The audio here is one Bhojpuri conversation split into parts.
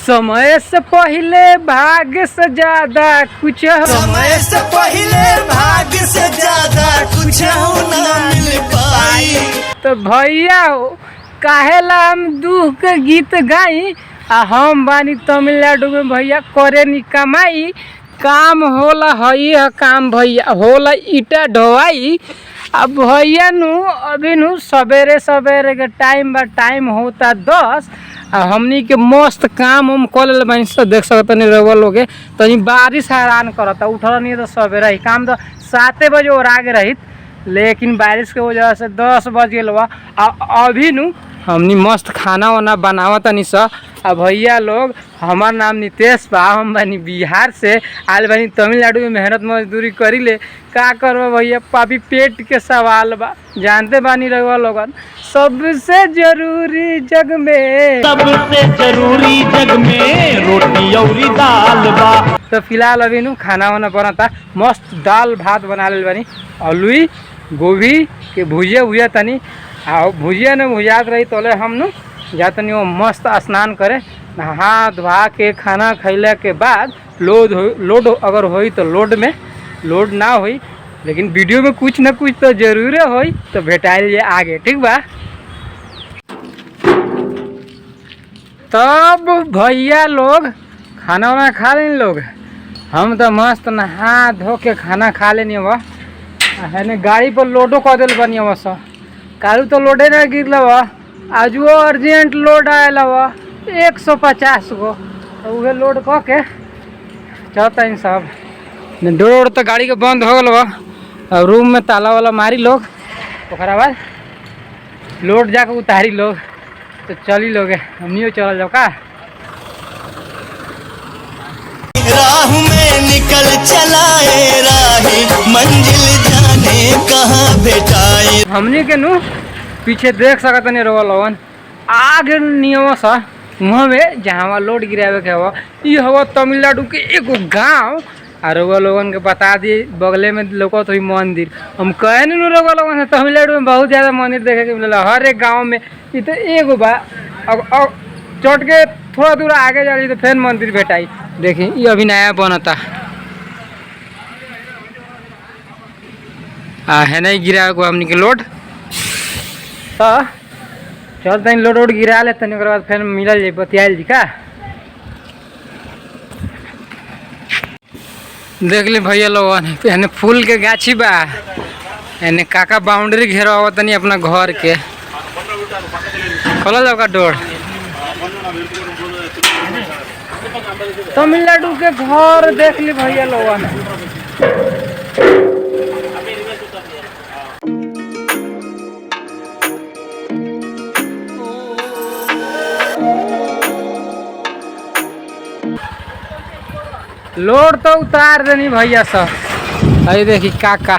समय से पहले भाग्य से ज्यादा कुछ समय से पहले भाग्य से ज्यादा कुछ ना मिल पाई। तो भैया हो काहेला हम दुख के गीत गाई आ हम बानी तमिलनाडु में भैया करे नी कमाई। काम होला हई है काम भैया होला ईटा ढोवाई। अब भैया नु अभी नु सवेरे सवेरे के टाइम बा टाइम होता 10 आ हमनी के मस्त काम हम कर ले बानी। सब देख सकते नहीं रहुआ लोग तनी बारिश हैरान करता उठल नहीं तो सवेरे ही काम तो 7 बजे और आगे रही लेकिन बारिश के वजह से 10 बज गए बा। अभी नु हमनी मस्त खाना वाना बनावत तनी सा। अब भैया लोग हमार नाम नितेश बा हम बानी बिहार से आल बानी तमिलनाडु में मेहनत मजदूरी करी ले का करबा भैया पापी पेट के सवाल बा जानते बानी रहुआ लोगन। सबसे जरूरी जग में रोटी और दाल बा। तो फिलहाल अभी नु खाना वाना बनता मस्त दाल भात बना ले बानी आलू गोभी के भुजिया तनी आ भुजिया न भुजात रही तोले हम नु जातनी वो मस्त स्नान करे नहा धोआ के खाना खैला के बाद लोड अगर होई तो लोड में लोड ना होई लेकिन वीडियो में कुछ न कुछ तो जरूर होई तो भेटाइल जे आगे ठीक बा। तब भैया लोग खाना वाना खा लेनी लोग हम तो मस्त नहा धो के खाना खा लेनी बा है गाड़ी पर लोडो कर दिल बनी बस कालू तो लोडे ना गिरल बा आज वो अर्जेंट लोड आयल बा 150 गो तो वह लोड क के चलता इन सब डोर तो गाड़ी के बंद हो गल बा और रूम में ताला वाला मारी लोग ओकरा बाद लोड जाके उतारी लोग तो चली लोग हमनियो चल जाओ का राह में निकल चलाए राही मंजिल जाने कहाँ भेटाई। हमनी के नु पीछे देख सकत नहीं रहो लोगन आगे नियम सा वहाँ में जहाँ लोड गिरावे के हवा ये हवा तमिलनाडु के एगो गाँव और वो लोगन के बता दी बगले में लोग तो मंदिर हम कहे नहीं रहो लोगन तमिलनाडु में बहुत ज़्यादा मंदिर देखे के मिलेला हर एक गाँव में ये तो एगो बा। अब चढ़ के थोड़ा दूर आगे जा तो फिर मंदिर भेटाई देखी ये अभी नया बनता है नहीं गिरा को हमनी के लोड तो चल तनी लोड वोड गिरा ले तनी बाद फिर मिलल जाए बतियाल जी का देख ली भैया लोग एने फूल के गाछी बा एने काका बाउंड्री घेरवा तनी अपना घर के खोल जाओ का डोर तमिलनाडु के घर देख ली भैया लोग लोड तो उतार देनी भैया सब अरे देखी काका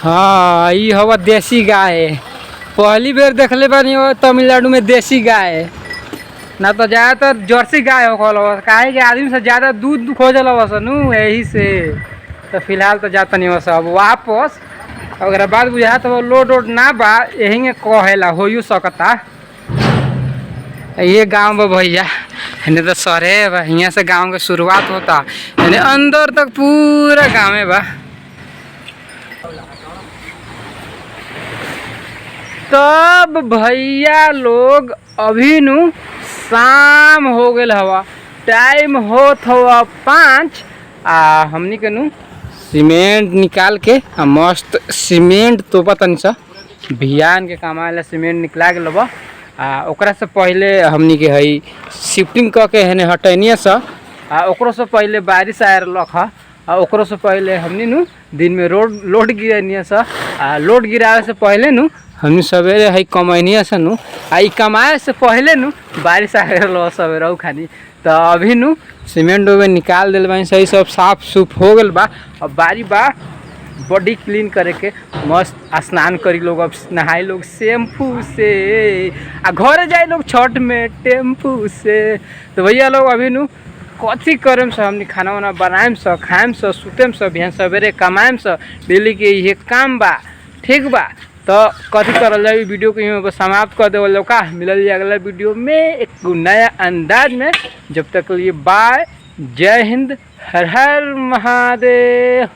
हाँ ये हवा देसी गाय पहली बेर देखले बानी तमिलनाडु में देसी गाय ना तो ज़्यादातर जर्सी गाय हो काहे के आदमी से ज़्यादा दूध खोजल बस नु यही से तो फिलहाल तो जाता नहीं बस अब वापस अगर बाद बुझा तो लोड वोड ना बा यही कहेला हो सकता ये गांव बा भैया इन्हें तो सरे बा यहाँ से गांव के शुरुआत होता इन्हें अंदर तक पूरा गाँव बा। तब भैया लोग अभी नु शाम हो गए हवा टाइम होत हवा 5 आ हमनी के नु सीमेंट निकाल के मस्त सीमेंट तो पता नहीं सा भियान के कमाए सीमेंट निकला गल बा ओकरा से पहले हमनी के हई शिफ्टिंग क के हने हटैनिया सा ओकरो से पहले बारिश आए रख ओकरो से पहले हमनी नु दिन में लोड गिरानिया सा लोड गिरावे से पहले नु हमनी सवेरे हई कमैनिया से नु ई कमाए से पहले नु बारिश आए रहा सवेरे खानी तो अभी नु सीमेंट उमेंट निकाल दिल बानी सही सब साफ सुफ हो गल बा। अब बारी बा बॉडी क्लीन करे के मस्त स्नान करी लोग अब नहाए लोग शैम्पू से घर जाए लोग छठ में टेम्पू से। तो भैया लोग अभी नु कथी करम से हमनी खाना वाना बनाएम से खाएम से सुतेम से बिहान सवेरे कमाएम से डेली के ये काम बा ठीक बा। तो कथी करल जाए वीडियो को यहीं पर समाप्त कर देवल का। मिलल जाए अगला वीडियो में एक नया अंदाज में। जब तक के लिए बाय, जय हिंद, हर हर महादेव।